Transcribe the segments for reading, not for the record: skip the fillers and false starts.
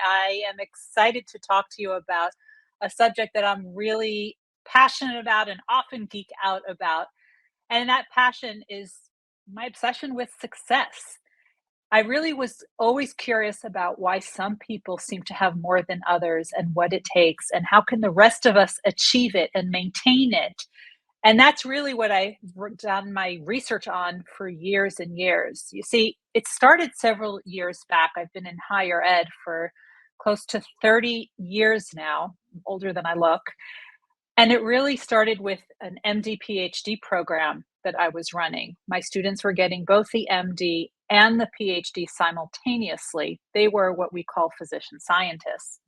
I am excited to talk to you about a subject that I'm really passionate about and often geek out about. And that passion is my obsession with success. I really was always curious about why some people seem to have more than others and what it takes, and how can the rest of us achieve it and maintain it. And that's really what I've done my research on for years and years. You see, it started several years back. I've been in higher ed for close to 30 years now, older than I look. And it really started with an MD PhD program that I was running. My students were getting both the MD and the PhD simultaneously. They were what we call physician scientists.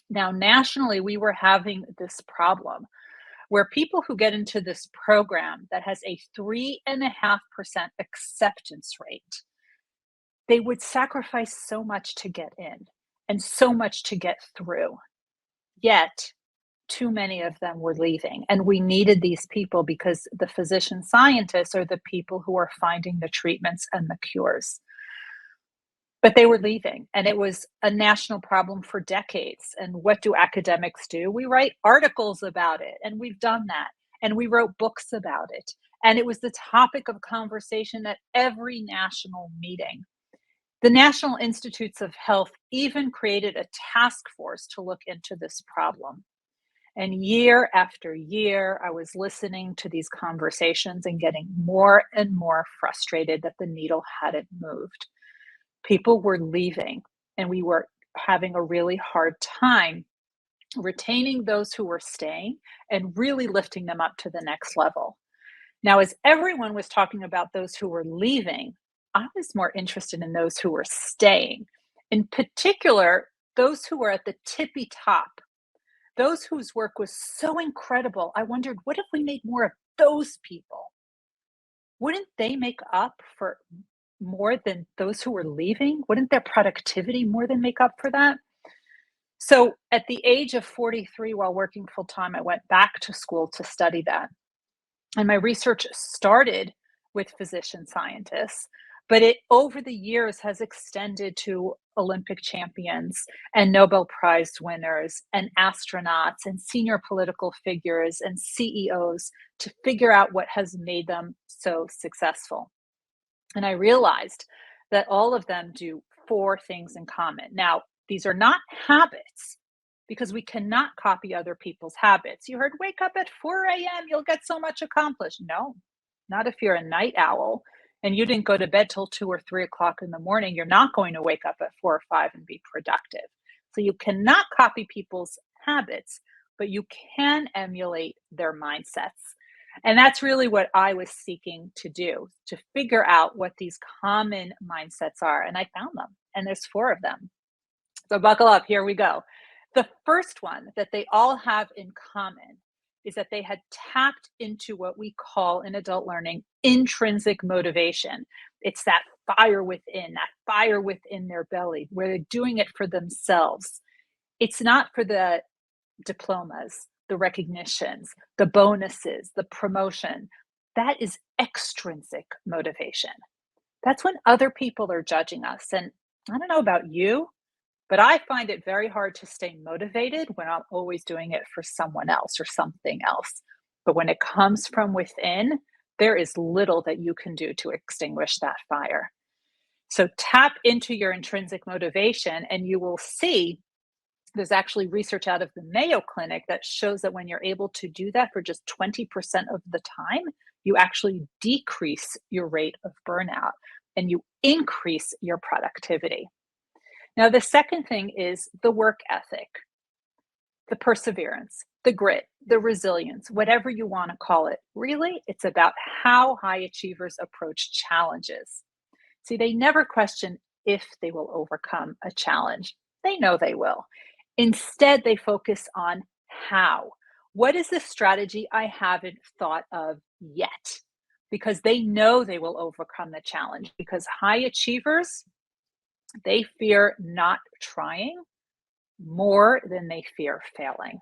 Now, nationally, we were having this problem where people who get into this program that has a 3.5% acceptance rate, they would sacrifice so much to get in and so much to get through. Yet, too many of them were leaving. And we needed these people because the physician scientists are the people who are finding the treatments and the cures. But they were leaving, and it was a national problem for decades. And what do academics do? We write articles about it, and we've done that. And we wrote books about it. And it was the topic of conversation at every national meeting. The National Institutes of Health even created a task force to look into this problem. And year after year, I was listening to these conversations and getting more and more frustrated that the needle hadn't moved. People were leaving, and we were having a really hard time retaining those who were staying and really lifting them up to the next level. Now, as everyone was talking about those who were leaving, I was more interested in those who were staying. In particular, those who were at the tippy top, those whose work was so incredible. I wondered, what if we made more of those people? Wouldn't they make up for more than those who were leaving? Wouldn't their productivity more than make up for that? So at the age of 43, while working full time, I went back to school to study that. And my research started with physician scientists, but it over the years has extended to Olympic champions and Nobel Prize winners and astronauts and senior political figures and CEOs to figure out what has made them so successful. And I realized that all of them do four things in common. Now, these are not habits because we cannot copy other people's habits. You heard wake up at 4 a.m., you'll get so much accomplished. No, not if you're a night owl and you didn't go to bed till 2 or 3 o'clock in the morning. You're not going to wake up at 4 or 5 and be productive. So you cannot copy people's habits, but you can emulate their mindsets. And that's really what I was seeking to do, to figure out what these common mindsets are. And I found them, and there's four of them. So buckle up, here we go. The first one that they all have in common is that they had tapped into what we call in adult learning intrinsic motivation. It's that fire within their belly, where they're doing it for themselves. It's not for the diplomas, the recognitions, the bonuses, the promotion. That is extrinsic motivation. That's when other people are judging us. And I don't know about you, but I find it very hard to stay motivated when I'm always doing it for someone else or something else. But when it comes from within, there is little that you can do to extinguish that fire. So tap into your intrinsic motivation, and you will see there's actually research out of the Mayo Clinic that shows that when you're able to do that for just 20% of the time, you actually decrease your rate of burnout and you increase your productivity. Now, the second thing is the work ethic, the perseverance, the grit, the resilience, whatever you want to call it. Really, it's about how high achievers approach challenges. See, they never question if they will overcome a challenge. They know they will. Instead, they focus on how. What is the strategy I haven't thought of yet? Because they know they will overcome the challenge. Because high achievers, they fear not trying more than they fear failing.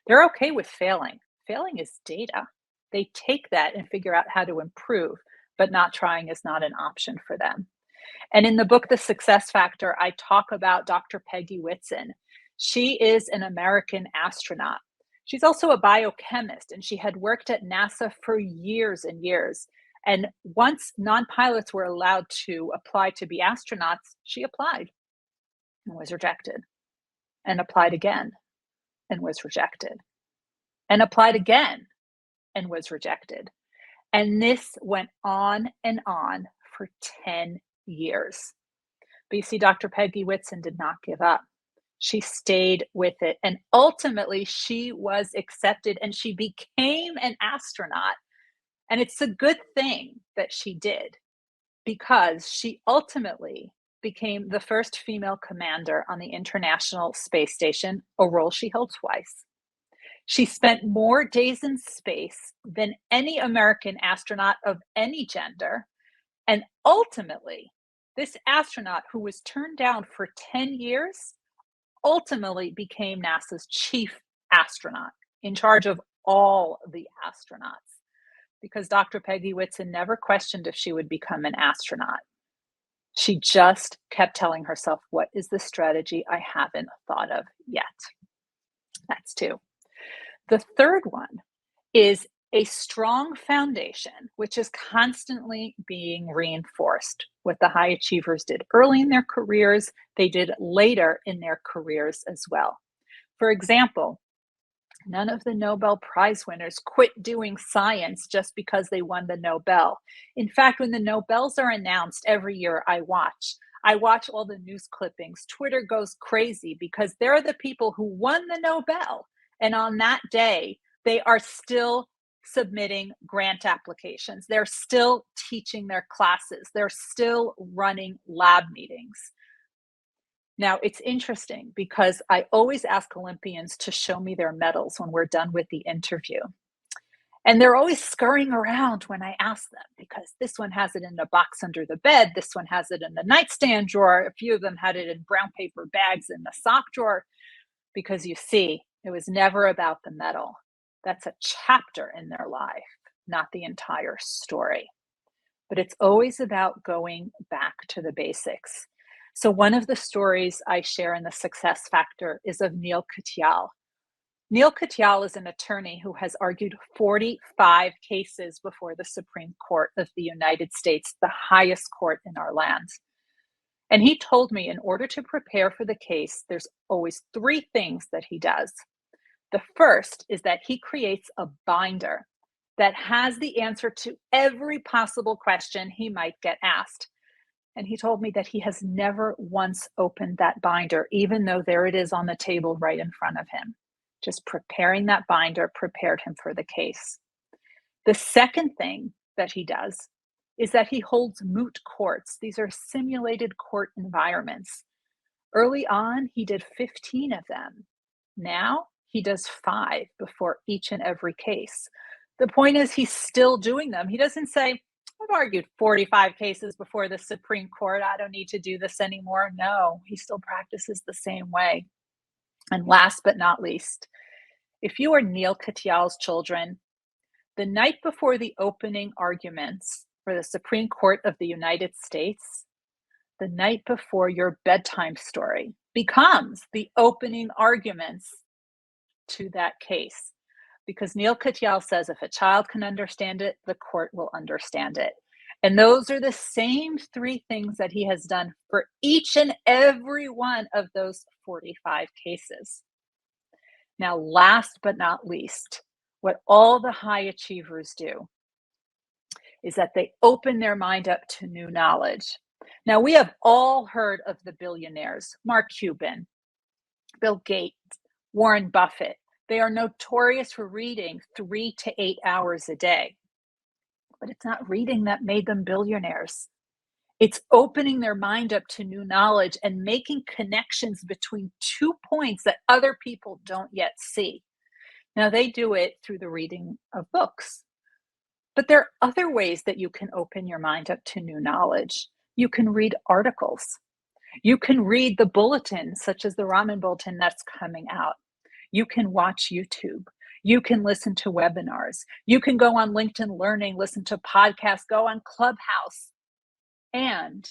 They're okay with failing. Failing is data. They take that and figure out how to improve, but not trying is not an option for them. And in the book, The Success Factor, I talk about Dr. Peggy Whitson. She is an American astronaut. She's also a biochemist, and she had worked at NASA for years and years. And once non-pilots were allowed to apply to be astronauts, she applied and was rejected, and applied again and was rejected, and applied again and was rejected. And this went on and on for 10 years. But you see, Dr. Peggy Whitson did not give up. She stayed with it. And ultimately, she was accepted and she became an astronaut. And it's a good thing that she did, because she ultimately became the first female commander on the International Space Station, a role she held twice. She spent more days in space than any American astronaut of any gender. And ultimately, this astronaut, who was turned down for 10 years, ultimately became NASA's chief astronaut, in charge of all the astronauts, because Dr. Peggy Whitson never questioned if she would become an astronaut. She just kept telling herself, what is the strategy I haven't thought of yet? That's two. The third one is a strong foundation, which is constantly being reinforced. What the high achievers did early in their careers, they did later in their careers as well. For example, none of the Nobel Prize winners quit doing science just because they won the Nobel. In fact, when the Nobels are announced every year, I watch all the news clippings. Twitter goes crazy because they're the people who won the Nobel. And on that day, they are still submitting grant applications. They're still teaching their classes. They're still running lab meetings. Now, it's interesting because I always ask Olympians to show me their medals when we're done with the interview. And they're always scurrying around when I ask them, because this one has it in a box under the bed. This one has it in the nightstand drawer. A few of them had it in brown paper bags in the sock drawer. Because you see, it was never about the medal. That's a chapter in their life, not the entire story. But it's always about going back to the basics. So one of the stories I share in The Success Factor is of Neil Katyal. Neil Katyal is an attorney who has argued 45 cases before the Supreme Court of the United States, the highest court in our land. And he told me, in order to prepare for the case, there's always three things that he does. The first is that he creates a binder that has the answer to every possible question he might get asked. And he told me that he has never once opened that binder, even though there it is on the table right in front of him. Just preparing that binder prepared him for the case. The second thing that he does is that he holds moot courts. These are simulated court environments. Early on, he did 15 of them. Now he does 5 before each and every case. The point is, he's still doing them. He doesn't say, I've argued 45 cases before the Supreme Court. I don't need to do this anymore. No, he still practices the same way. And last but not least, if you are Neil Katyal's children, the night before the opening arguments for the Supreme Court of the United States, the night before your bedtime story becomes the opening arguments to that case. Because Neil Katyal says if a child can understand it, the court will understand it. And those are the same 3 things that he has done for each and every one of those 45 cases. Now, last but not least, what all the high achievers do is that they open their mind up to new knowledge. Now, we have all heard of the billionaires, Mark Cuban, Bill Gates, Warren Buffett. They are notorious for reading 3 to 8 hours a day. But it's not reading that made them billionaires. It's opening their mind up to new knowledge and making connections between 2 points that other people don't yet see. Now, they do it through the reading of books. But there are other ways that you can open your mind up to new knowledge. You can read articles. You can read the bulletins, such as the Rotman Bulletin that's coming out. You can watch YouTube. You can listen to webinars. You can go on LinkedIn Learning, listen to podcasts, go on Clubhouse. And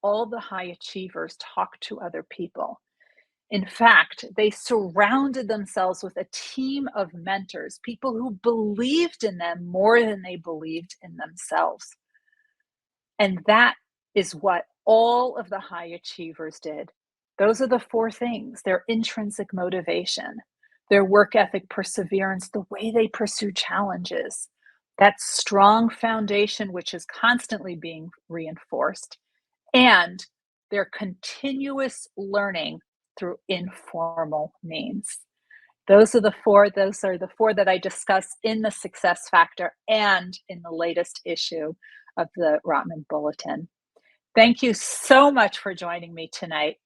all the high achievers talk to other people. In fact, they surrounded themselves with a team of mentors, people who believed in them more than they believed in themselves. And that is what all of the high achievers did. Those are the four things: their intrinsic motivation, their work ethic, perseverance, the way they pursue challenges, that strong foundation, which is constantly being reinforced, and their continuous learning through informal means. Those are the four that I discuss in the Success Factor and in the latest issue of the Rotman Bulletin. Thank you so much for joining me tonight.